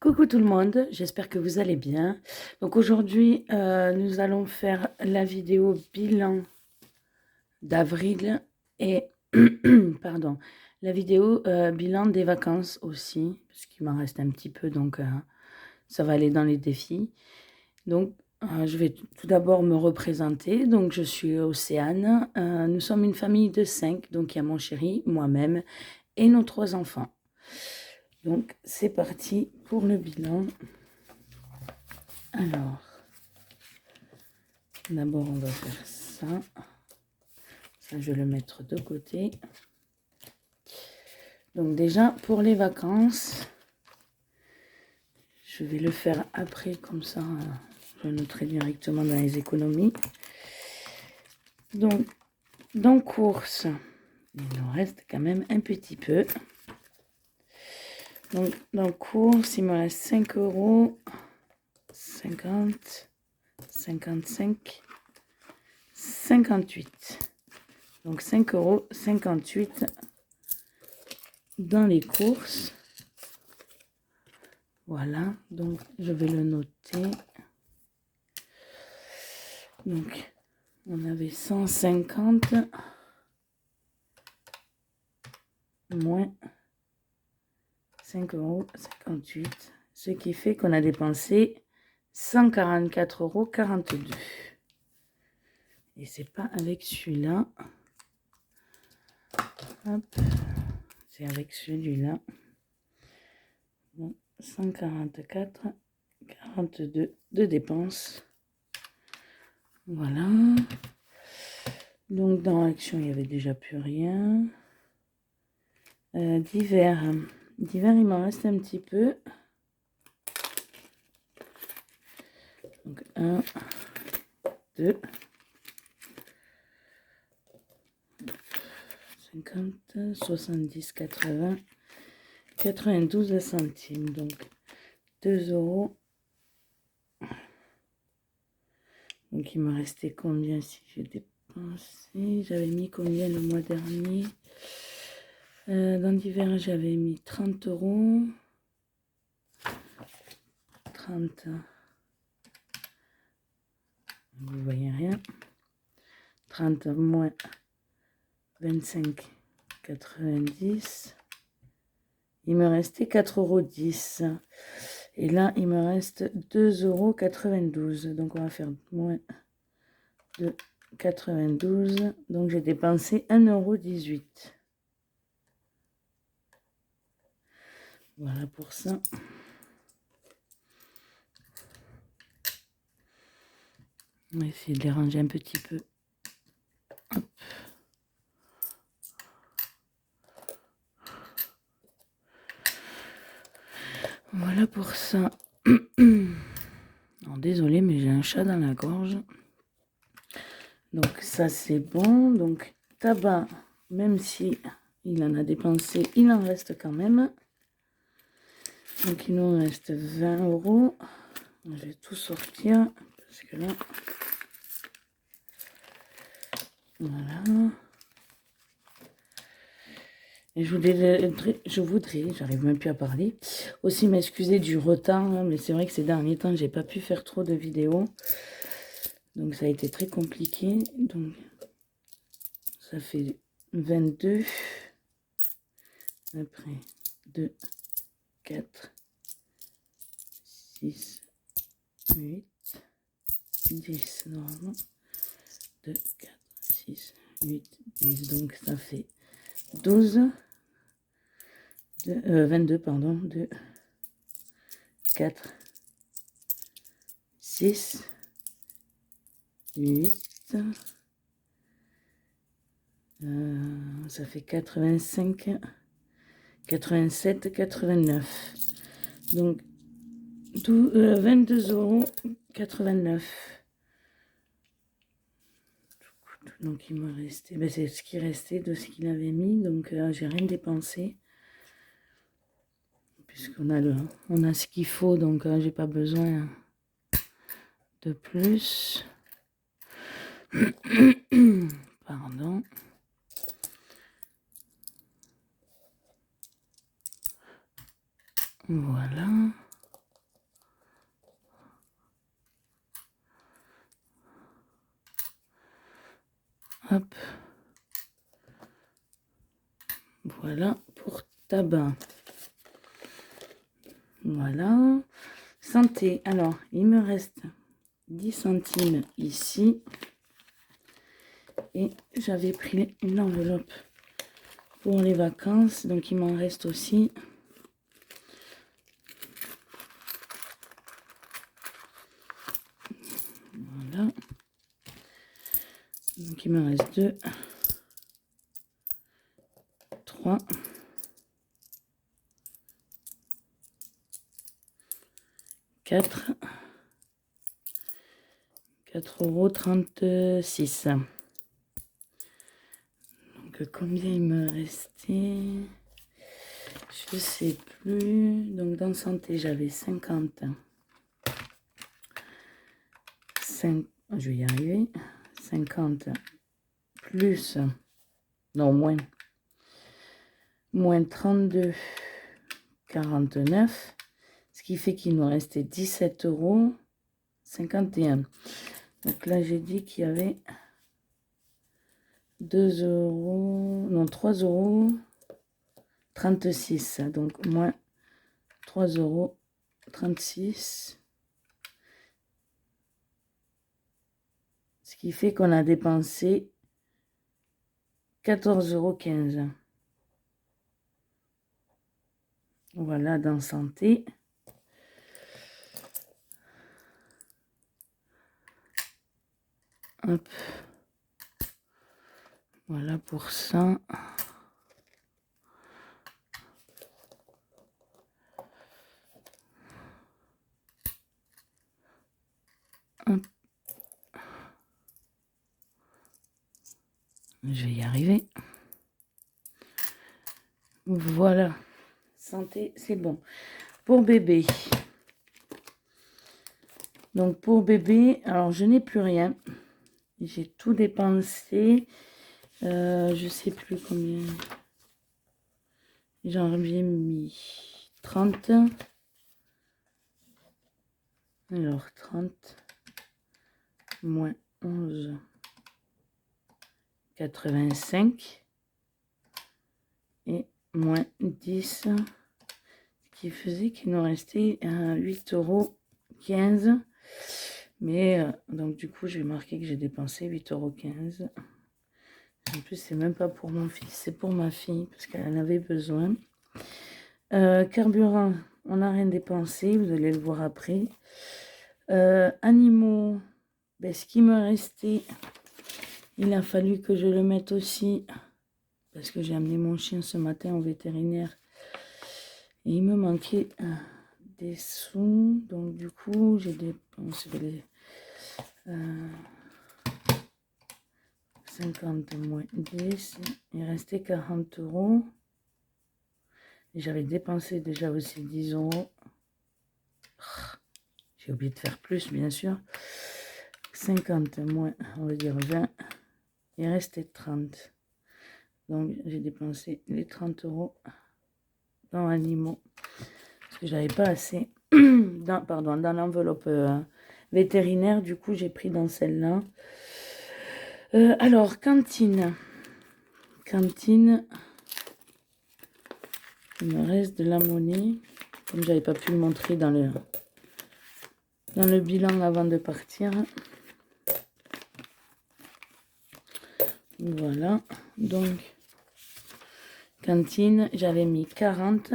Coucou tout le monde, j'espère que vous allez bien. Donc aujourd'hui, nous allons faire la vidéo bilan d'avril et pardon, la vidéo bilan des vacances aussi, parce qu'il m'en reste un petit peu, donc ça va aller dans les défis. Donc je vais tout d'abord me représenter. Donc je suis Océane. Nous sommes une famille de 5, donc il y a mon chéri, moi-même et nos 3 enfants. Donc c'est parti pour le bilan. Alors, d'abord on va faire ça. Ça, je vais le mettre de côté. Donc déjà, pour les vacances, je vais le faire après, comme ça, je noterai directement dans les économies. Donc, dans course, il nous reste quand même un petit peu. Donc, dans course, il me reste 5 euros, 50, 55, 58. Donc 5,58 euros dans les courses. Voilà, donc je vais le noter. Donc, on avait 150 moins 5,58 €, ce qui fait qu'on a dépensé 144,42 €. Et c'est pas avec celui-là. Hop, c'est avec celui-là. Bon, 144,42 € de dépenses. Voilà. Donc dans l'action, il n'y avait déjà plus rien. Divers, il m'en reste un petit peu. Donc 1, 2, 50, 70, 80, 92 centimes. Donc 2 euros. Donc il me restait combien si j'ai dépensé? J'avais mis combien le mois dernier? Dans divers, j'avais mis 30 euros. 30. Vous voyez rien. 30 moins 25, 90. Il me restait 4,10 €. Et là, il me reste 2,92 €. Donc, on va faire moins de 92. Donc, j'ai dépensé 1,18 €. Voilà pour ça. On va essayer de les ranger un petit peu. Hop. Voilà pour ça. Non, désolé, mais j'ai un chat dans la gorge. Donc ça c'est bon. Donc tabac, même si il en a dépensé, il en reste quand même. Donc il nous reste 20 €. Je vais tout sortir parce que là, voilà. Et je voudrais, j'arrive même plus à parler, aussi m'excuser du retard, hein, mais c'est vrai que ces derniers temps, j'ai pas pu faire trop de vidéos. Donc ça a été très compliqué. Donc ça fait 22. Après 2, 4, 6, 8, 10 normalement. 2, 4, 6, 8, 10. Donc ça fait 12. 22, pardon. 2, 4, 6, 8. Ça fait 85, 87, 89. Donc 22,89 €. Donc il me restait, ben, c'est ce qui restait de ce qu'il avait mis. Donc j'ai rien dépensé. Puisqu'on a on a ce qu'il faut, donc j'ai pas besoin de plus. Pardon. Voilà. Hop. Voilà pour tabac. Voilà. Santé. Alors, il me reste 10 centimes ici. Et j'avais pris une enveloppe pour les vacances. Donc, il m'en reste aussi. Voilà. Donc, il me reste 2, 3, 4, 4,36 €. Donc, combien il me restait? Je sais plus. Donc, dans santé, j'avais 50. 5, je vais y arriver. 50 plus, non, moins 32,49. Ce qui fait qu'il nous restait 17,51 €. Donc là, j'ai dit qu'il y avait 2 €, non, 3,36 €. Donc moins 3,36 €. Ce qui fait qu'on a dépensé 14,15 €. Voilà, dans santé. Hop. Voilà pour ça. Hop. Je vais y arriver. Voilà. Santé, c'est bon. Pour bébé. Donc pour bébé, alors je n'ai plus rien. J'ai tout dépensé. Je sais plus combien. J'en ai mis 30. Alors 30 moins 11,85 et moins 10, ce qui faisait qu'il nous restait 8,15 €. Mais donc du coup, je vais marquer que j'ai dépensé 8,15 €. En plus, c'est même pas pour mon fils, c'est pour ma fille parce qu'elle en avait besoin. Carburant, on n'a rien dépensé, vous allez le voir après. Animaux, ben, ce qui me restait, il a fallu que je le mette aussi parce que j'ai amené mon chien ce matin au vétérinaire et il me manquait des sous. Donc du coup, j'ai dépensé 50 moins 10, il restait 40 €. Et j'avais dépensé déjà aussi 10 €. J'ai oublié de faire plus, bien sûr. 50 moins, on va dire 20. Il restait 30. Donc, j'ai dépensé les 30 € dans animaux. Parce que j'avais pas assez. Dans l'enveloppe vétérinaire. Du coup, j'ai pris dans celle-là. Alors, cantine. Cantine. Il me reste de la monnaie. Comme j'avais pas pu le montrer dans le bilan avant de partir. Voilà. Donc, cantine, j'avais mis 40.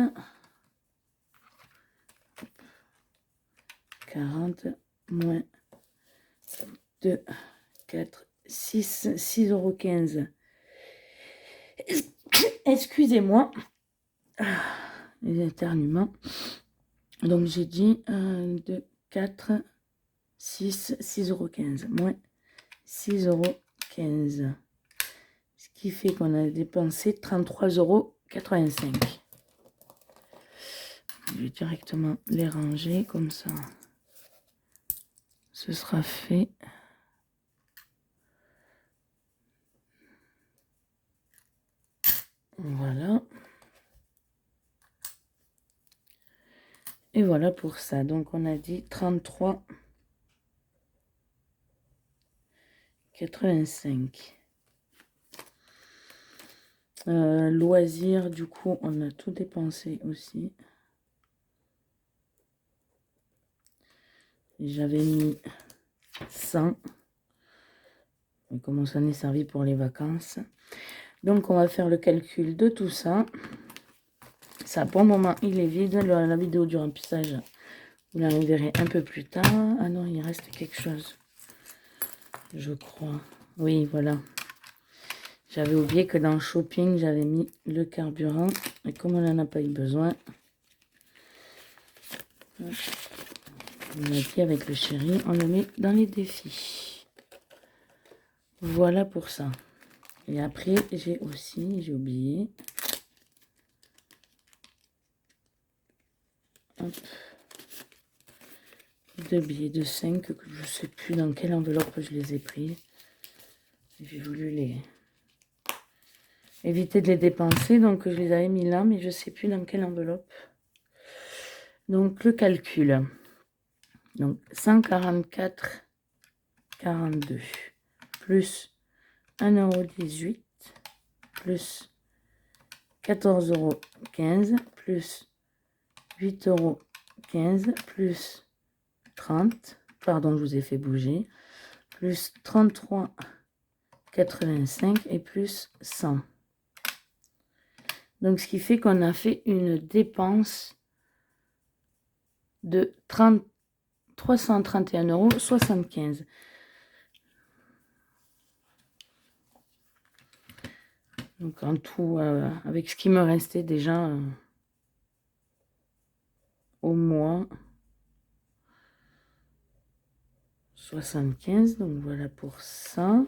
40 moins 2, 4, 6, 6,15 €. Excusez-moi. Les éternuements. Donc, j'ai dit 2, 4, 6, 6,15 € moins 6,15 €. Ce qui fait qu'on a dépensé 33,85 €. Je vais directement les ranger comme ça. Ce sera fait. Voilà. Et voilà pour ça. Donc, on a dit 33,85 €. Loisirs, du coup, on a tout dépensé aussi. J'avais mis 100. Et comment ça n'est servi pour les vacances. Donc, on va faire le calcul de tout ça. Ça, pour le moment, il est vide. La vidéo du remplissage, vous la verrez un peu plus tard. Ah non, il reste quelque chose. Je crois. Oui, voilà. J'avais oublié que dans le shopping, j'avais mis le carburant. Et comme on n'en a pas eu besoin, on a dit avec le chéri, on le met dans les défis. Voilà pour ça. Et après, j'ai oublié. Hop. 2 billets de 5 que je ne sais plus dans quelle enveloppe je les ai pris. J'ai voulu éviter de les dépenser, donc je les avais mis là, mais je ne sais plus dans quelle enveloppe. Donc le calcul. Donc 144,42 plus 1,18 € plus 14,15 € plus 8,15 € plus 30, pardon, je vous ai fait bouger, plus 33,85 et plus 100. Donc, ce qui fait qu'on a fait une dépense de 331,75 €. Donc, en tout, avec ce qui me restait déjà au mois, 75. Donc, voilà pour ça.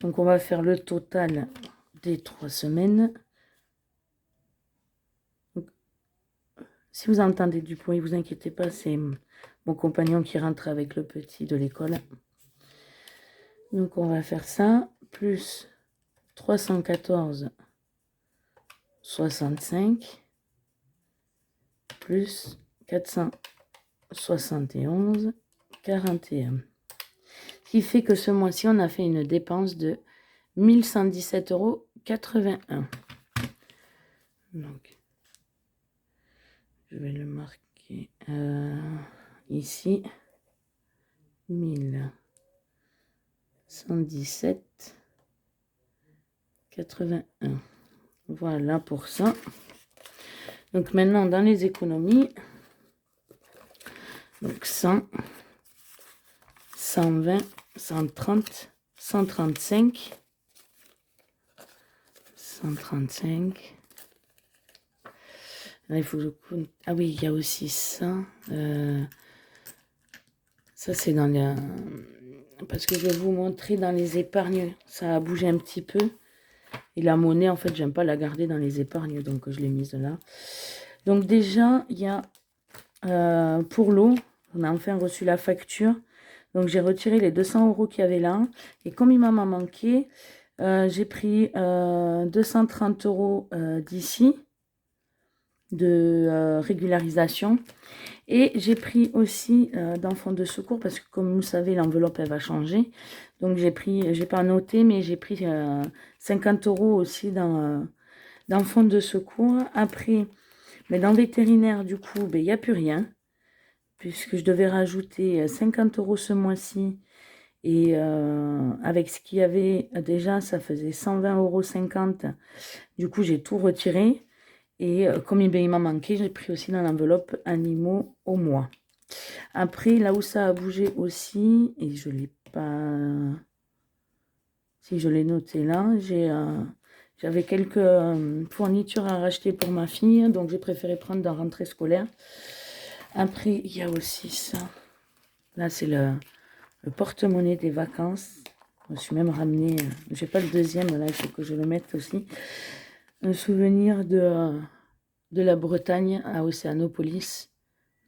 Donc, on va faire le total des 3 semaines. Donc, si vous entendez du bruit, vous inquiétez pas, c'est mon compagnon qui rentre avec le petit de l'école. Donc, on va faire ça, plus 314,65 plus 471,41. Ce qui fait que ce mois-ci, on a fait une dépense de 1117,81 €. Donc, je vais le marquer ici. 1117,81. Voilà pour ça. Donc maintenant, dans les économies, donc 100, 120, 130, 135, 135. Là, il faut que je compte. Ah oui, il y a aussi ça. Ça, c'est dans les... Parce que je vais vous montrer dans les épargnes. Ça a bougé un petit peu. Et la monnaie, en fait, j'aime pas la garder dans les épargnes. Donc, je l'ai mise là. Donc, déjà, il y a... pour l'eau, on a enfin reçu la facture. Donc, j'ai retiré les 200 € qu'il y avait là. Et comme il m'a manqué, j'ai pris 230 € d'ici de régularisation. Et j'ai pris aussi dans fonds de secours parce que comme vous savez, l'enveloppe, elle va changer. Donc, j'ai pris, j'ai pas noté, mais j'ai pris 50 € aussi dans fonds de secours. Après, mais dans vétérinaire, du coup, il n'y a plus rien. Puisque je devais rajouter 50 € ce mois-ci. Et avec ce qu'il y avait déjà, ça faisait 120,50 €. Du coup, j'ai tout retiré. Et comme il m'a manqué, j'ai pris aussi dans l'enveloppe animaux au mois. Après, là où ça a bougé aussi, et je ne l'ai pas... Si je l'ai noté là, j'avais quelques fournitures à racheter pour ma fille. Donc, j'ai préféré prendre dans la rentrée scolaire. Après, il y a aussi ça. Là, c'est le porte-monnaie des vacances. Je me suis même ramené... j'ai pas le deuxième, là, il faut que je le mette aussi. Un souvenir de la Bretagne à Océanopolis.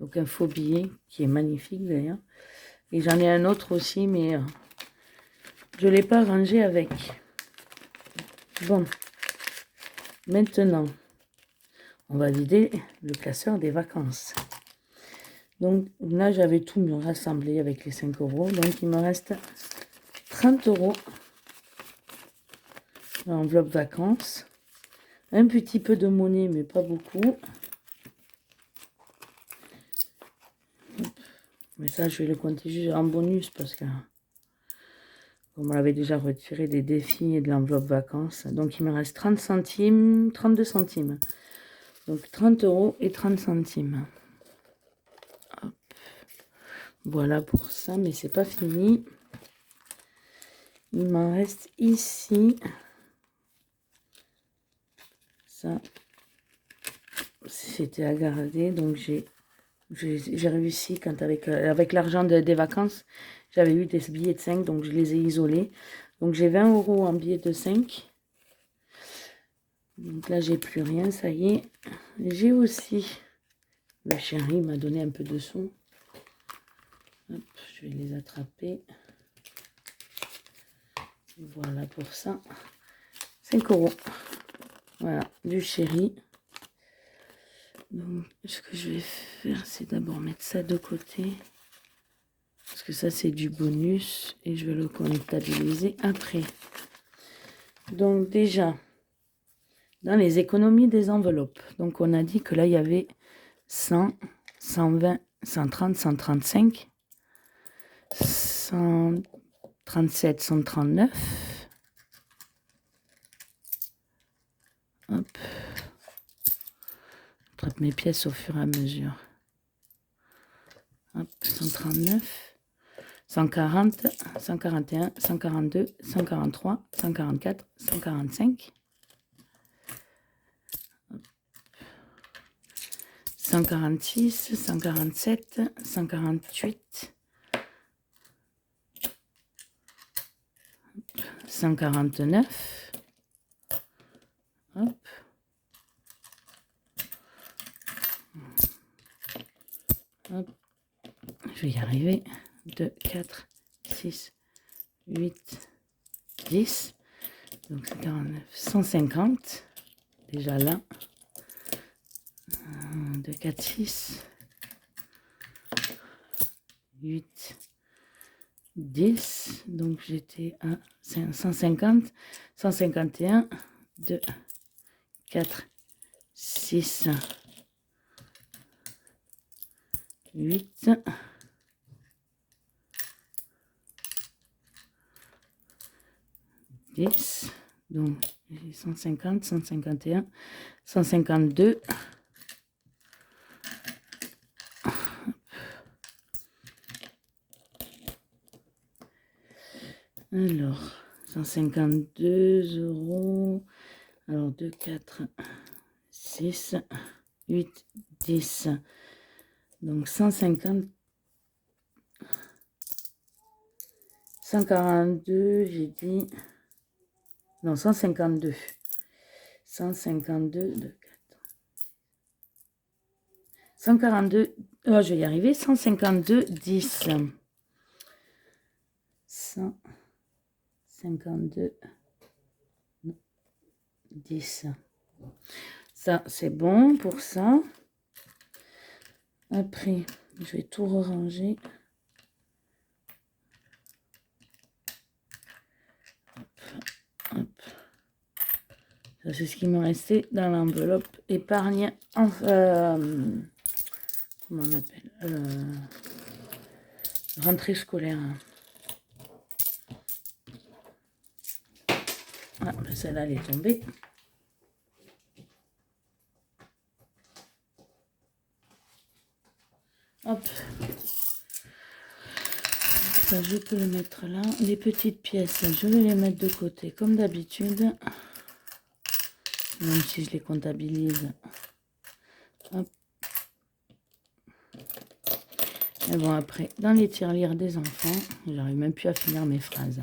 Donc un faux billet qui est magnifique d'ailleurs. Et j'en ai un autre aussi, mais je ne l'ai pas rangé avec. Bon, maintenant, on va vider le classeur des vacances. Donc là, j'avais tout mieux rassemblé avec les 5 €. Donc il me reste 30 € dans l'enveloppe vacances. Un petit peu de monnaie, mais pas beaucoup. Mais ça, je vais le compter juste en bonus parce que on me l'avait déjà retiré des défis et de l'enveloppe vacances. Donc, il me reste 30 centimes, 32 centimes. Donc, 30 € et 30 centimes. Hop. Voilà pour ça, mais c'est pas fini. Il m'en reste ici. Ça, c'était à garder. Donc, j'ai réussi quand avec l'argent des vacances. J'avais eu des billets de 5, donc je les ai isolés. Donc, j'ai 20 € en billets de 5. Donc là, j'ai plus rien, ça y est. J'ai aussi... Le chéri m'a donné un peu de sous. Hop, je vais les attraper. Voilà pour ça. 5 €. Voilà, du chéri. Donc, ce que je vais faire, c'est d'abord mettre ça de côté. Parce que ça, c'est du bonus. Et je vais le comptabiliser après. Donc, déjà, dans les économies des enveloppes. Donc, on a dit que là, il y avait 100, 120, 130, 135, 137, 139. Hop. J'attrape mes pièces au fur et à mesure. Hop, 139, 140, 141, 142, 143, 144, 145. 146, 147, 148, 149. Hop. Hop. Je vais y arriver. 2, 4, 6, 8, 10. Donc 49, 150. Déjà là. 1, 2, 4, 6, 8, 10. Donc j'étais à 150, 151, 2, 4, 6, 8, 10. Donc 150, 151, 152. Alors, 152 €. Alors, 2, 4, 6, 8, 10. Donc, 150. 142, j'ai dit. Non, 152. 152, 2, 4. 142. Oh, je vais y arriver. 152, 10. 152, 10. Ça, c'est bon pour ça. Après, je vais tout ranger. Hop. Ça, c'est ce qui me restait dans l'enveloppe épargne. Comment on appelle rentrée scolaire. Ah, ben celle-là, elle est tombée. Hop. Ça, je peux le mettre là. Les petites pièces, je vais les mettre de côté comme d'habitude. Même si je les comptabilise. Hop. Mais bon, après, dans les tirelires des enfants, j'arrive même plus à finir mes phrases.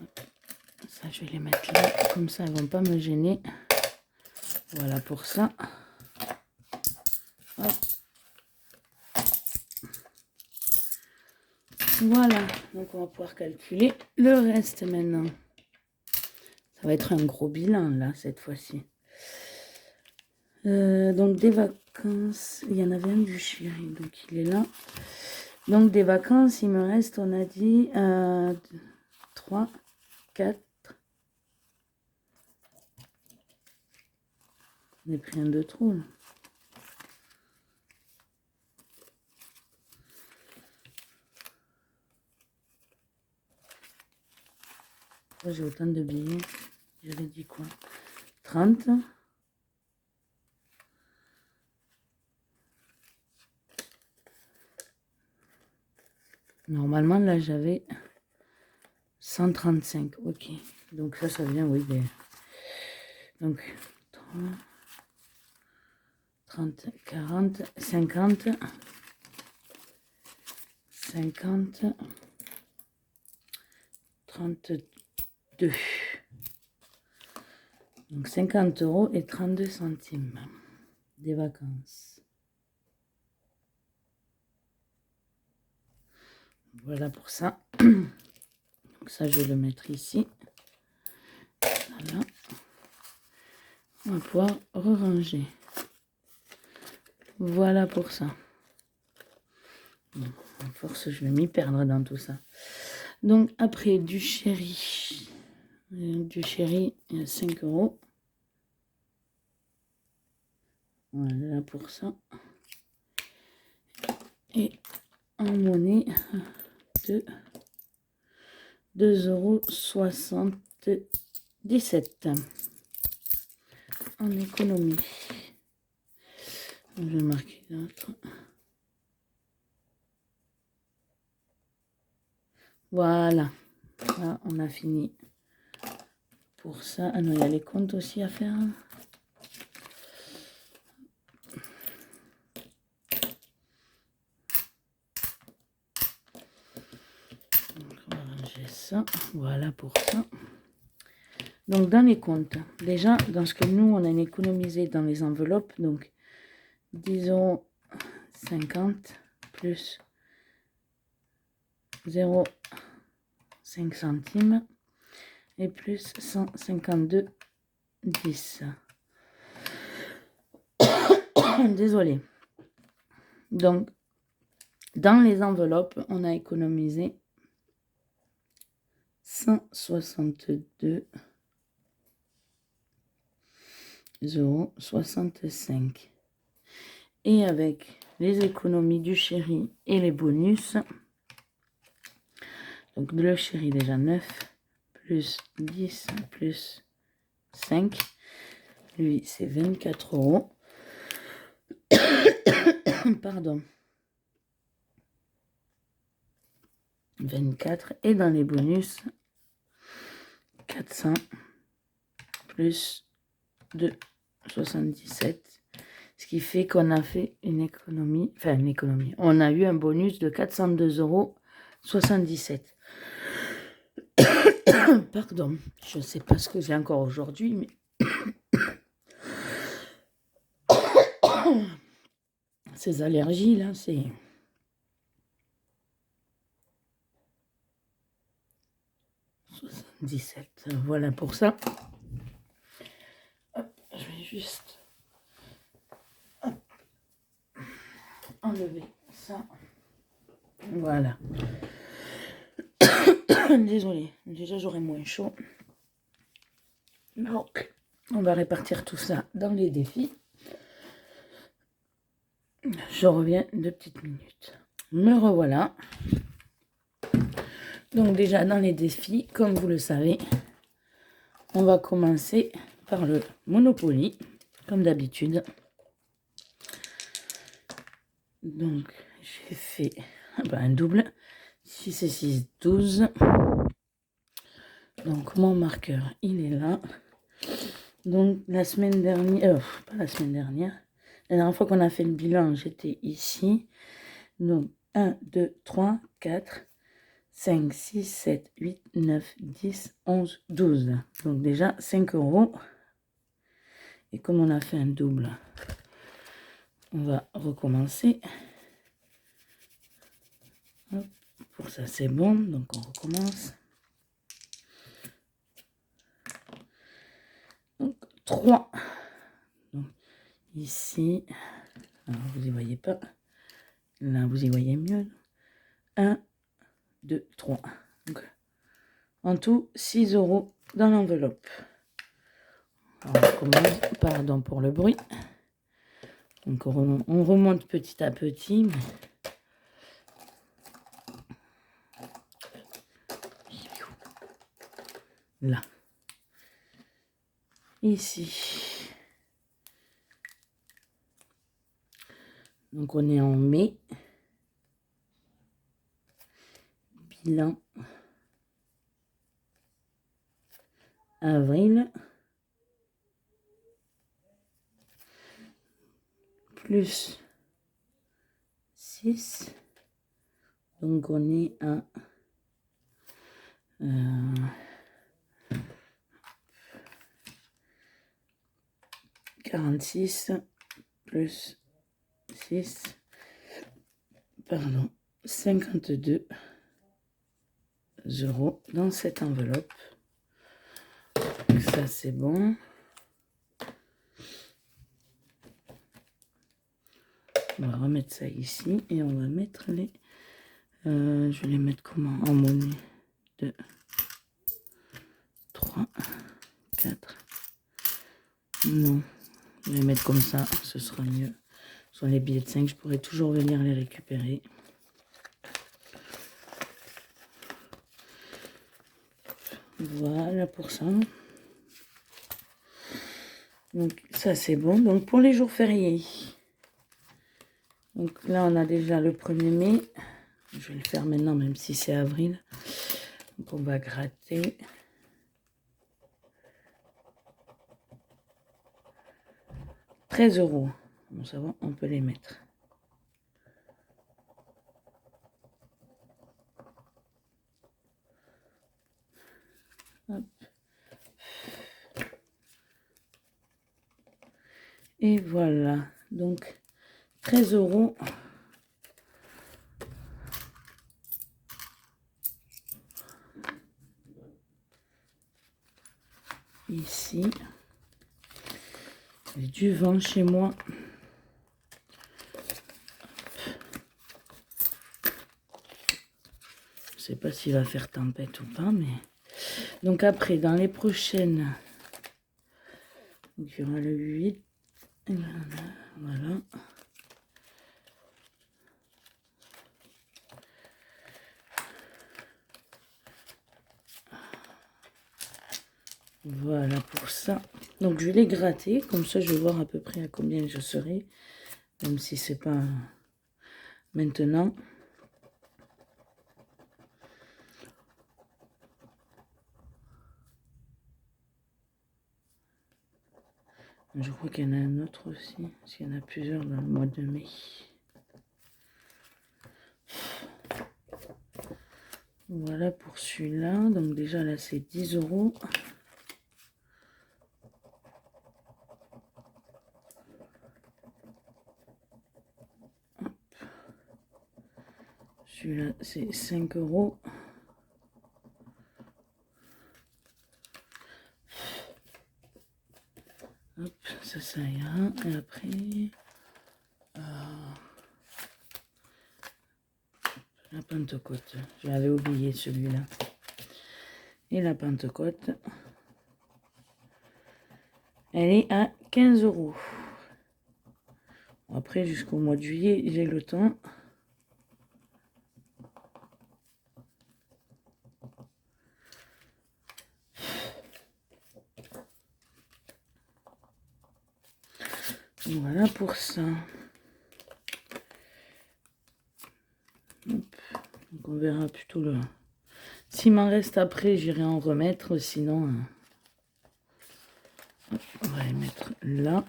Hop. Ça, je vais les mettre là. Comme ça, elles vont pas me gêner. Voilà pour ça. Hop. Voilà, donc on va pouvoir calculer le reste maintenant. Ça va être un gros bilan là, cette fois-ci. Donc des vacances, il y en avait un du chéri, donc il est là. Donc des vacances, il me reste, on a dit, 3, 4, J'en ai pris un de trop, là. Pourquoi j'ai autant de billets? J'avais dit quoi? 30. Normalement, là, j'avais 135. Ok. Donc, ça vient, oui. Donc, 30, 40, 50, 50, 32. Donc, 50 € et 32 centimes des vacances. Voilà pour ça. Donc ça, je vais le mettre ici. Voilà. On va pouvoir re-ranger. Voilà pour ça. Bon, à force, je vais m'y perdre dans tout ça. Donc, après, du chéri. Du chéri, 5 €. Voilà pour ça. Et en monnaie, de 2,77 € en économie. Je vais marquer l'autre. Voilà. Là, on a fini pour ça. Ah non, il y a les comptes aussi à faire. Donc, on va ranger ça. Voilà pour ça. Donc, dans les comptes, déjà, dans ce que nous, on a économisé dans les enveloppes, donc 10,50 € plus 0,5 centimes et plus 152,10 €. Désolée. Donc, dans les enveloppes, on a économisé 162,65 €. Et avec les économies du chéri et les bonus, donc le chéri déjà 9, plus 10, plus 5, lui c'est 24 €. Pardon. 24. Et dans les bonus, 400 plus 2,77. Ce qui fait qu'on a fait une économie, enfin une économie. On a eu un bonus de 402,77 €. Pardon, je ne sais pas ce que j'ai encore aujourd'hui, mais ces allergies là, c'est... Voilà pour ça. Hop, je vais juste enlever ça. Voilà. Désolée, déjà j'aurai moins chaud. Donc, on va répartir tout ça dans les défis. Je reviens 2 petites minutes. Me revoilà. Donc déjà dans les défis, comme vous le savez, on va commencer par le Monopoly, comme d'habitude. Donc j'ai fait un double. 6 et 6, 12. Donc mon marqueur, il est là. Donc la semaine dernière, pas la semaine dernière, la dernière fois qu'on a fait le bilan, j'étais ici. Donc 1, 2, 3, 4, 5, 6, 7, 8, 9, 10, 11, 12. Donc déjà 5 €. Et comme on a fait un double, on va recommencer. Hop, pour ça c'est bon, donc on recommence. Donc 3. Donc, ici, alors vous y voyez pas. Là vous y voyez mieux. 1, 2, 3. Donc, en tout, 6 € dans l'enveloppe. Alors, on commence, pardon pour le bruit. Donc on remonte petit à petit. Là. Ici. Donc on est en mai. Bilan. Avril. Plus 6. Donc on est à 46 plus 6, pardon, 52 € dans cette enveloppe. Donc ça c'est bon. On va remettre ça ici et on va mettre les... je vais les mettre comment? En monnaie. 2, 3, 4. Non, je vais les mettre comme ça, ce sera mieux. Sur les billets de 5, je pourrais toujours venir les récupérer. Voilà pour ça. Donc ça c'est bon. Donc pour les jours fériés. Donc là on a déjà le 1er mai. Je vais le faire maintenant même si c'est avril. Donc on va gratter. « 13 €. Bon ça va, on peut les mettre. Hop. Et voilà. Donc 13 €. Ici. J'ai du vent chez moi. Je sais pas s'il va faire tempête ou pas, mais... Donc après, dans les prochaines... Donc, il y aura le 8. Voilà. Voilà pour ça. Donc je vais les gratter, comme ça je vais voir à peu près à combien je serai, même si c'est pas maintenant. Je crois qu'il y en a un autre aussi, parce qu'il y en a plusieurs dans le mois de mai. Voilà pour celui-là. Donc déjà là c'est 10 €. Celui-là c'est 5 €. Hop, ça ira. Et après... la Pentecôte. J'avais oublié celui-là. Et la Pentecôte, elle est à 15 €. Après, jusqu'au mois de juillet, j'ai le temps. Voilà pour ça. Hop. Donc on verra plutôt le... S'il m'en reste après, j'irai en remettre. Sinon, hop, on va les mettre là.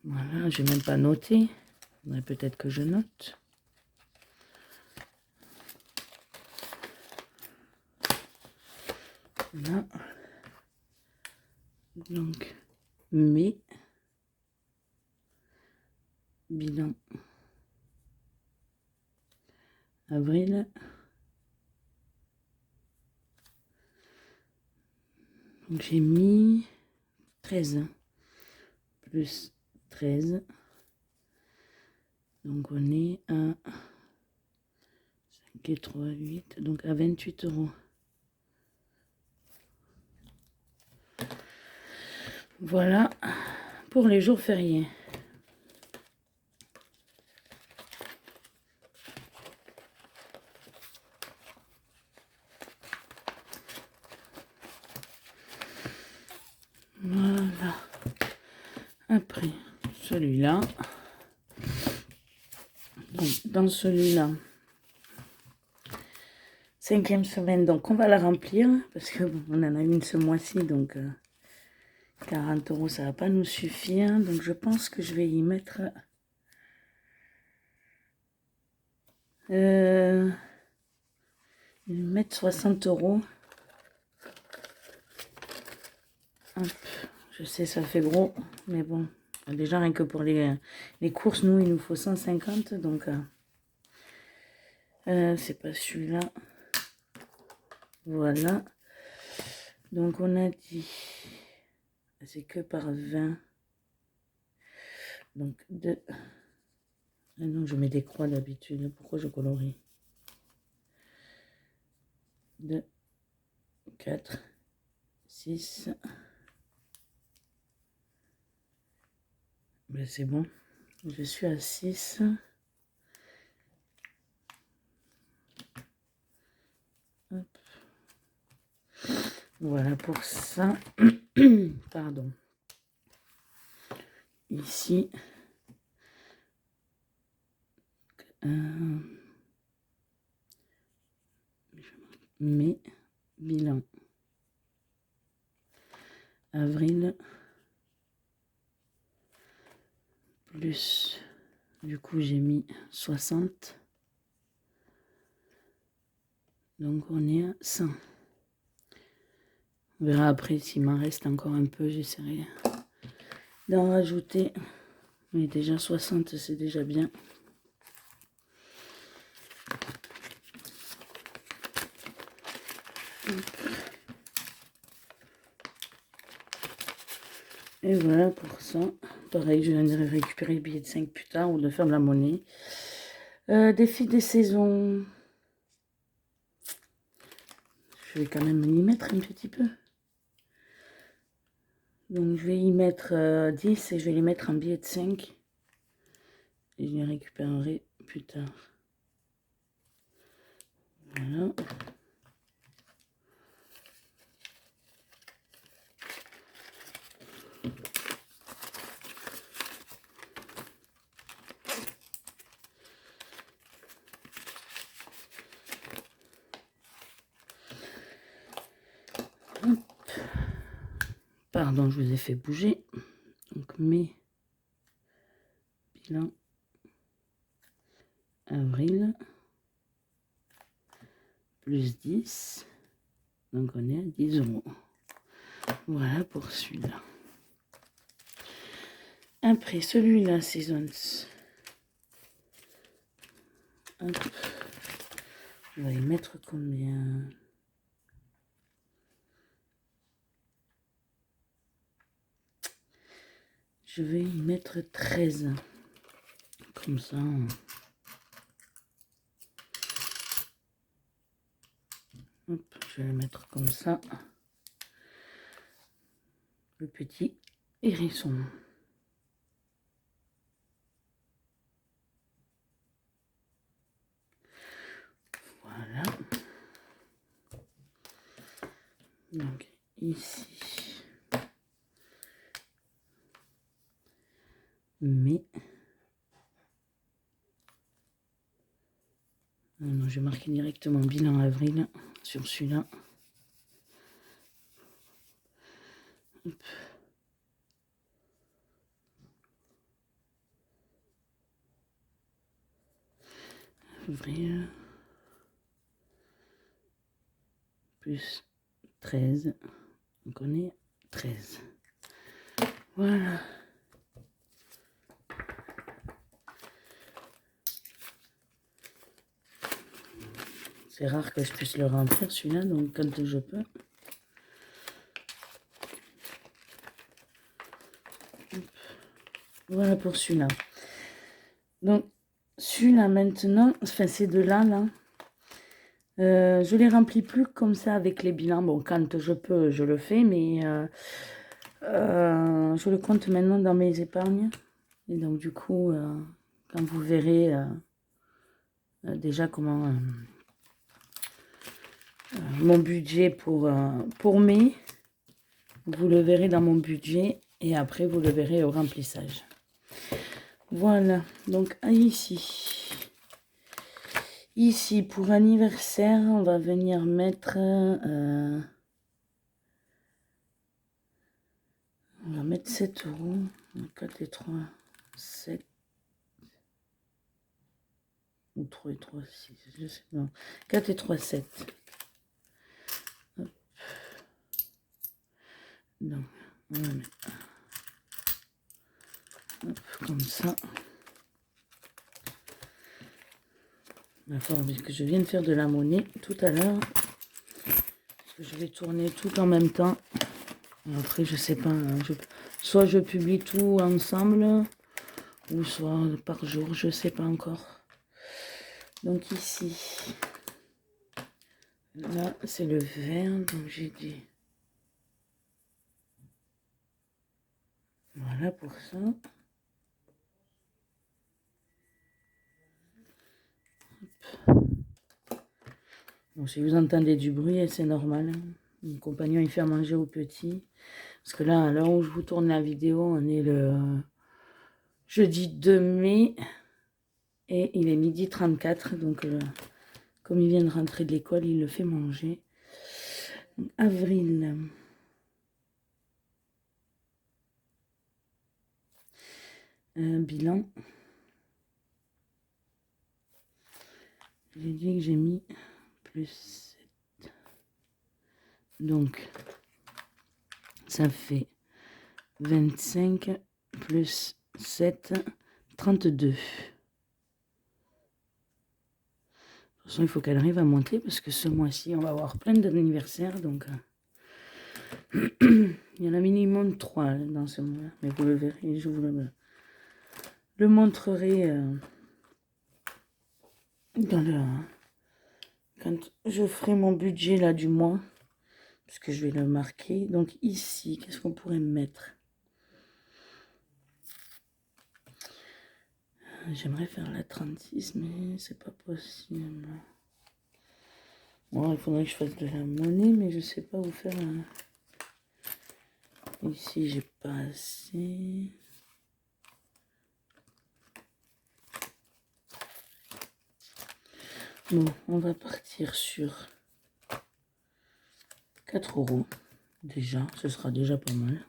Voilà, j'ai même pas noté. Peut-être que je note. Là. Donc, mai. Bilan. Avril. Donc j'ai mis 13 plus 13. Donc on est à 5 et 3, 8. Donc à 28 €. Voilà pour les jours fériés. Voilà. Après, celui-là. Dans celui-là, 5e semaine, donc on va la remplir parce que bon, on en a une ce mois-ci, donc 40 € ça va pas nous suffire, donc je pense que je vais y mettre 60 €. Hop, je sais ça fait gros, mais bon, déjà rien que pour les courses, nous il nous faut 150, donc c'est pas celui-là. Voilà, donc on a dit c'est que par 20, donc 2. Ah non, je mets des croix d'habitude. Pourquoi je colorie? 2, 4, 6. Ben c'est bon. Je suis à 6. Hop. Voilà pour ça. Pardon. Ici. Mai, bilan. Avril. Plus. Du coup, j'ai mis 60. Donc, on est à 100. On verra après s'il m'en reste encore un peu. J'essaierai d'en rajouter. Mais déjà 60, c'est déjà bien. Et voilà pour ça. Pareil, je viendrai récupérer le billet de 5 plus tard ou de faire de la monnaie. Défi des saisons. Je vais quand même y mettre un petit peu. Donc je vais y mettre 10 et je vais les mettre en billet de 5. Et je les récupérerai plus tard. Voilà. Hop. Pardon, je vous ai fait bouger. Donc mai, bilan, avril, plus 10. Donc on est à 10 €. Voilà pour celui-là. Après celui-là, Seasons. Hop. On va y mettre combien? Je vais y mettre 13. Comme ça. Hop, je vais le mettre comme ça. Le petit hérisson. Voilà. Donc ici. Mais. Non, je vais marquer directement bilan avril sur celui-là. Avril. Plus 13. Donc on est 13. Voilà. C'est rare que je puisse le remplir celui-là, donc quand je peux. Voilà pour celui-là. Donc celui-là maintenant, enfin ces deux-là, là, je les remplis plus comme ça avec les bilans. Bon, quand je peux, je le fais, mais Je le compte maintenant dans mes épargnes. Et donc du coup, quand vous verrez déjà comment mon budget pour mai, vous le verrez dans mon budget et après vous le verrez au remplissage. Voilà, donc ici pour anniversaire, on va venir mettre on va mettre 7 euros. 4 et 3, 7 ou 3 et 3, 6, je sais pas. 4 et 3, 7. Hop. Donc, on va mettre hop, comme ça. D'accord, puisque je viens de faire de la monnaie tout à l'heure. Je vais tourner tout en même temps. Après, je sais pas. Soit je publie tout ensemble, ou soit par jour, je sais pas encore. Donc ici, là, c'est le vert, donc j'ai dit. Voilà pour ça. Bon, si vous entendez du bruit, c'est normal. Mon compagnon, il fait à manger aux petits. Parce que là, à l'heure où je vous tourne la vidéo, on est le jeudi 2 mai. Et il est 12h34. Donc, comme il vient de rentrer de l'école, il le fait manger. Donc, avril. Bilan. J'ai dit que j'ai mis plus 7. Donc, ça fait 25 plus 7, 32. De toute façon, il faut qu'elle arrive à monter parce que ce mois-ci, on va avoir plein d'anniversaires. Donc, il y en a minimum 3 dans ce mois. Mais vous le verrez, je vous le montrerai quand je ferai mon budget là du mois. Parce que je vais le marquer. Donc ici, qu'est-ce qu'on pourrait mettre? J'aimerais faire la 36, mais c'est pas possible. Bon, il faudrait que je fasse de la monnaie, mais je sais pas où faire. Ici, j'ai pas assez. Bon, on va partir sur 4 euros. Déjà, ce sera déjà pas mal.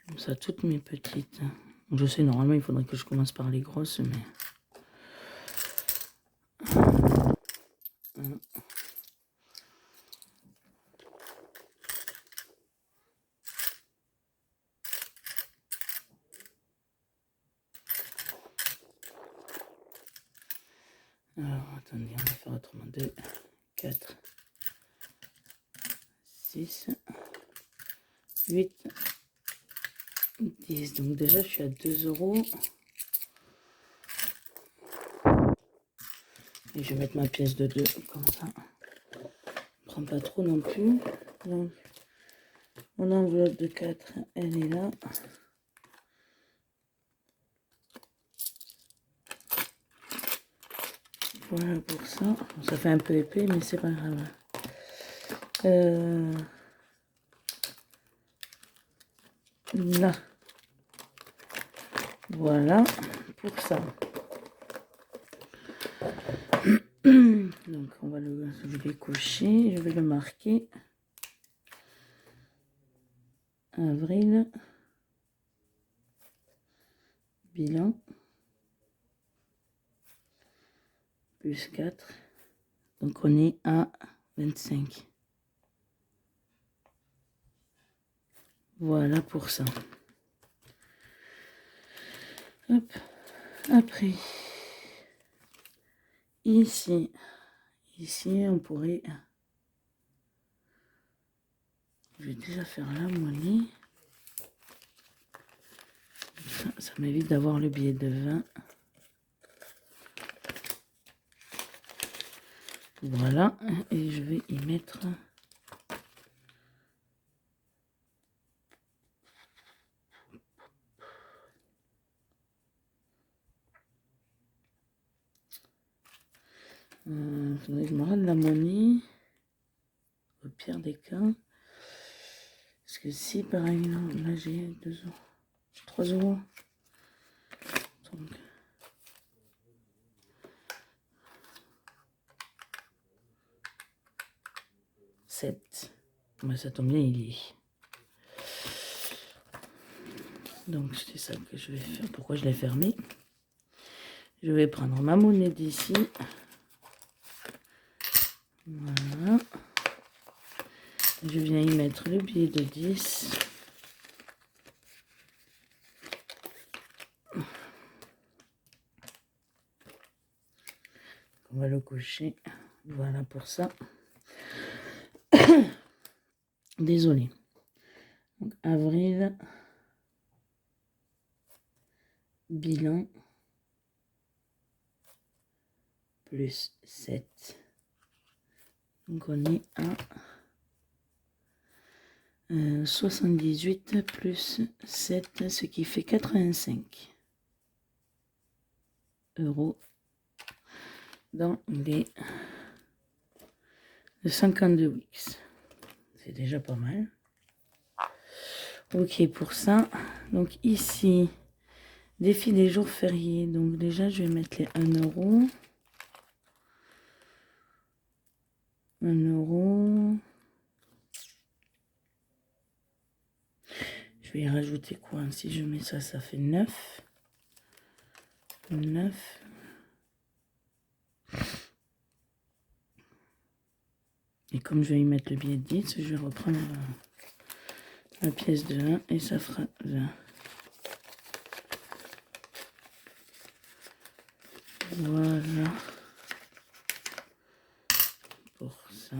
Comme ça, toutes mes petites. Je sais, normalement, il faudrait que je commence par les grosses, mais... Alors, attendez, on va faire autrement. 2, 4, 6, 8, 10. Donc déjà, je suis à 2 euros. Et je vais mettre ma pièce de 2, comme ça. On prend pas trop non plus. Donc, mon enveloppe de 4, elle est là. Voilà pour ça. Bon, ça fait un peu épais, mais c'est pas grave. Là. Voilà pour ça. Donc je vais cocher, je vais le marquer. Avril. Bilan. Plus 4. Donc on est à 25. Voilà pour ça. Hop. Après. Ici, on pourrait... Je vais déjà faire la monnaie. Ça m'évite d'avoir le billet de 20. Voilà, et je vais y mettre Faudrait que je me rende la monnaie. Au pire des cas. Parce que si par exemple, là j'ai 2 euros, 3 euros. Donc, 7. Mais ça tombe bien, il y est. Donc c'est ça que je vais faire. Pourquoi je l'ai fermé? Je vais prendre ma monnaie d'ici. Voilà. Je viens y mettre le billet de 10. On va le cocher. Voilà pour ça. Désolée. Donc, avril. Bilan. Plus 7. Donc on est à 78 plus 7, ce qui fait 85 euros dans les 52 Wix. C'est déjà pas mal. Ok pour ça. Donc ici, défi des jours fériés. Donc déjà, je vais mettre les 1 euro. 1 euro. Je vais y rajouter quoi? Si je mets ça, ça fait 9. 9. Et comme je vais y mettre le billet de 10, je vais reprendre la pièce de 1 et ça fera 20. Voilà. Pour ça.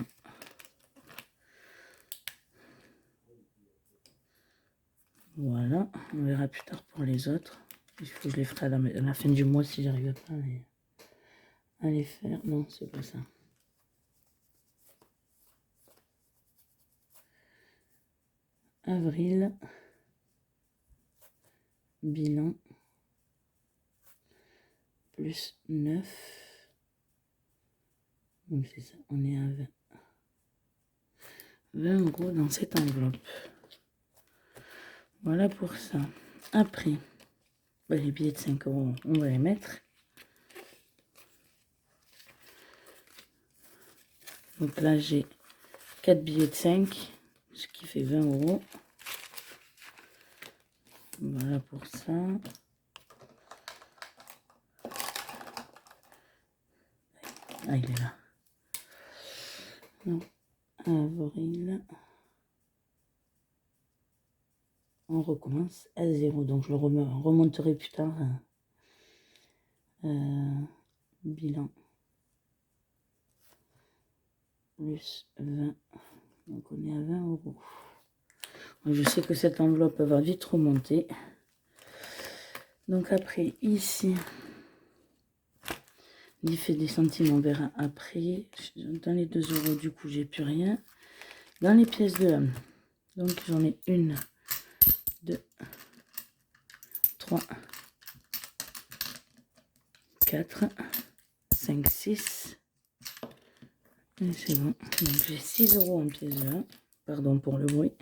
Voilà. On verra plus tard pour les autres. Il faut que je les ferai à la fin du mois si j'arrive pas à les faire. Non, c'est pas ça. Avril. Bilan. Plus 9. Donc c'est ça. On est à 20. 20 euros dans cette enveloppe. Voilà pour ça. Après, les billets de 5 euros, on va les mettre. Donc là, j'ai 4 billets de 5, ce qui fait 20 euros. Voilà pour ça. Ah, il est là. Donc, avril. On recommence à 0. Donc, je le remonterai plus tard. Bilan. Plus 20. Donc, on est à 20 euros. Je sais que cette enveloppe va vite remonter. Donc, après, ici, l'effet des centimes, on verra après. Dans les 2 euros, du coup, j'ai plus rien. Dans les pièces de 1, donc j'en ai 1, 2, 3, 4, 5, 6. Et c'est bon. Donc j'ai 6 euros en pièce de 1. Pardon pour le bruit.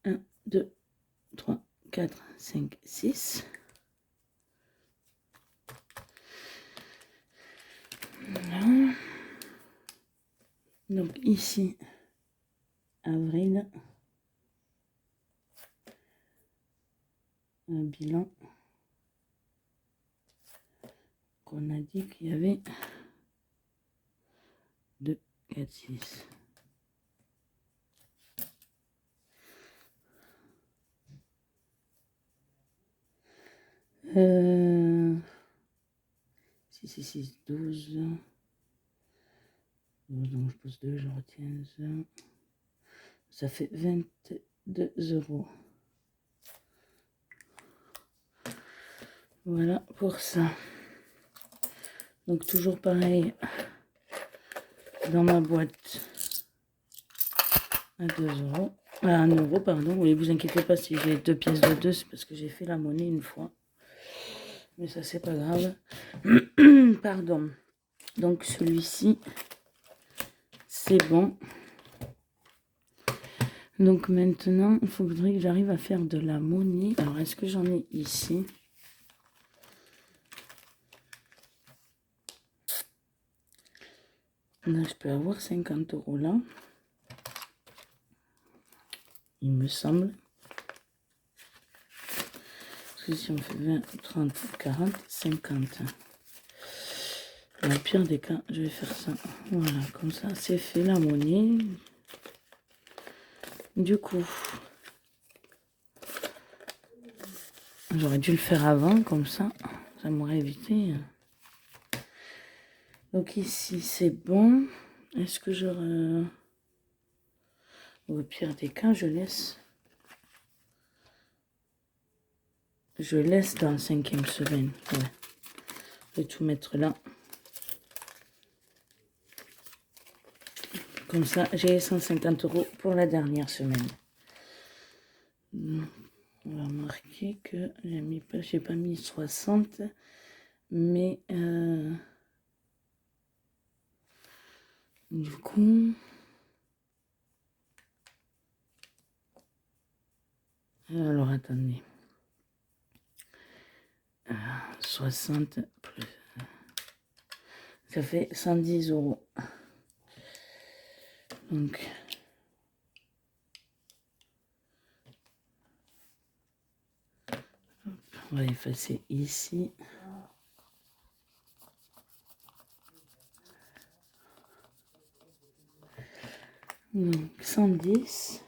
1, 2, 3, 4, 5, 6. Voilà. Donc ici, avril. Un bilan. Qu'on a dit qu'il y avait 2, 4, 6. Si c'est 6, 12. Donc je pose 2, je retiens ça. Ça fait 22 euros. Voilà pour ça. Donc toujours pareil. Dans ma boîte. À 2 euros. À 1 euro, pardon. Oui, vous inquiétez pas si j'ai 2 pièces de 2, c'est parce que j'ai fait la monnaie une fois. Mais ça, c'est pas grave. Pardon. Donc celui-ci, c'est bon. Donc maintenant, il faudrait que j'arrive à faire de la monnaie. Alors, est-ce que j'en ai ici? Là, je peux avoir 50 € là. Il me semble. Parce que si on fait 20, 30, 40, 50. Dans le pire des cas, je vais faire ça. Voilà, comme ça, c'est fait la monnaie. Du coup, j'aurais dû le faire avant, comme ça m'aurait évité. Donc ici, c'est bon. Est-ce que j'aurais... Au pire des cas, je laisse dans la 5e semaine. Ouais. Je vais tout mettre là. Comme ça, j'ai 150 € pour la dernière semaine. On va marquer que j'ai pas mis 60, mais du coup, alors attendez, 60 plus, ça fait 110 €. Donc, on va effacer ici. Donc 110,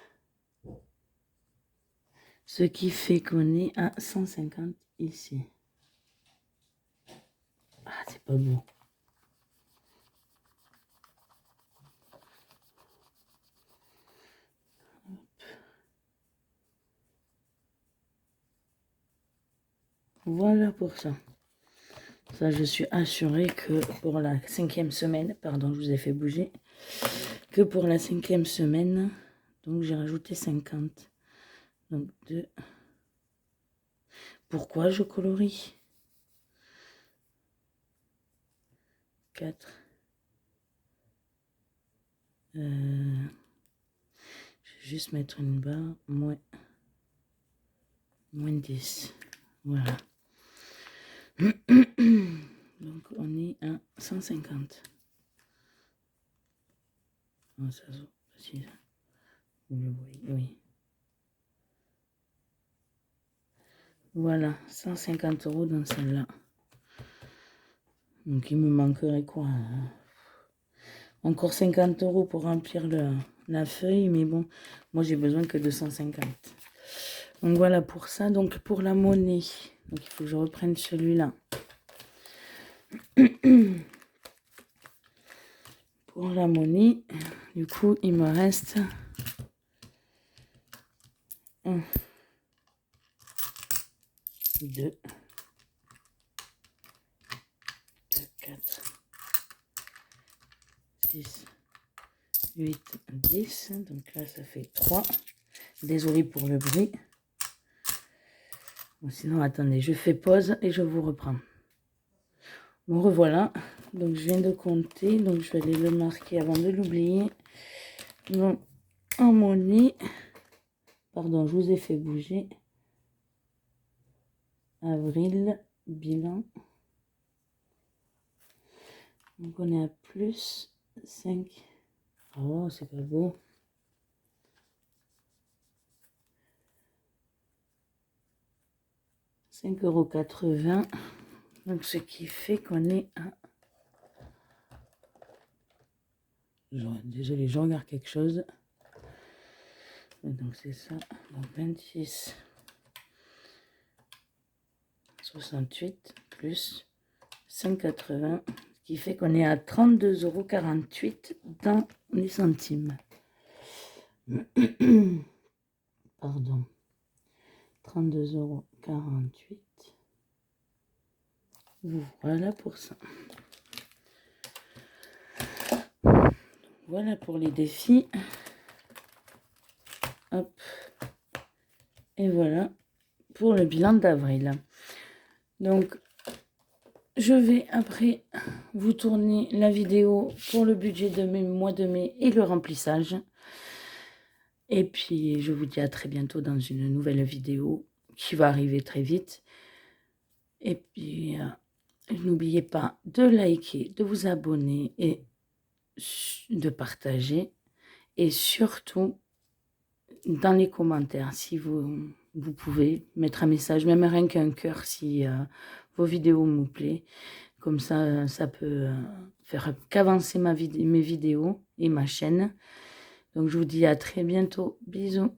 ce qui fait qu'on est à 150 ici. Ah, c'est pas beau. Voilà pour ça. Ça, je suis assurée que pour la 5e semaine, pardon, je vous ai fait bouger, que pour la 5e semaine, donc j'ai rajouté 50. Donc 2. Pourquoi je colorie? 4. Je vais juste mettre une barre, moins 10. Voilà. Donc on est à 150. Oh, ça si vous le voyez, oui. Voilà, 150 € dans celle-là. Donc il me manquerait quoi, hein? Encore 50 € pour remplir la feuille, mais bon, moi j'ai besoin que de 150. Donc voilà pour ça. Donc pour la monnaie, donc il faut que je reprenne celui-là. Pour la monnaie, du coup, il me reste 1, 2, 4, 6, 8, 10. Donc là, ça fait 3. Désolée pour le bruit. Bon, sinon, attendez, je fais pause et je vous reprends. Bon, revoilà. Donc, je viens de compter. Donc, je vais aller le marquer avant de l'oublier. Donc, en monnaie, pardon, je vous ai fait bouger. Avril, bilan. Donc, on est à plus 5. Oh, c'est pas beau. 5,80 €. Donc, ce qui fait qu'on est à... Désolé, je regarde quelque chose. Donc, c'est ça. Donc, 26, 68 plus 5,80 €. Ce qui fait qu'on est à 32,48 € dans les centimes. Pardon. 32,48 €. Voilà pour ça. Voilà pour les défis. Hop. Et voilà pour le bilan d'avril. Donc, je vais après vous tournez la vidéo pour le budget de mai, mois de mai et le remplissage. Et puis, je vous dis à très bientôt dans une nouvelle vidéo qui va arriver très vite. Et puis, n'oubliez pas de liker, de vous abonner et de partager. Et surtout, dans les commentaires, si vous pouvez mettre un message, même rien qu'un cœur, si vos vidéos vous plaisent. Comme ça peut faire qu'avancer mes vidéos et ma chaîne. Donc, je vous dis à très bientôt. Bisous.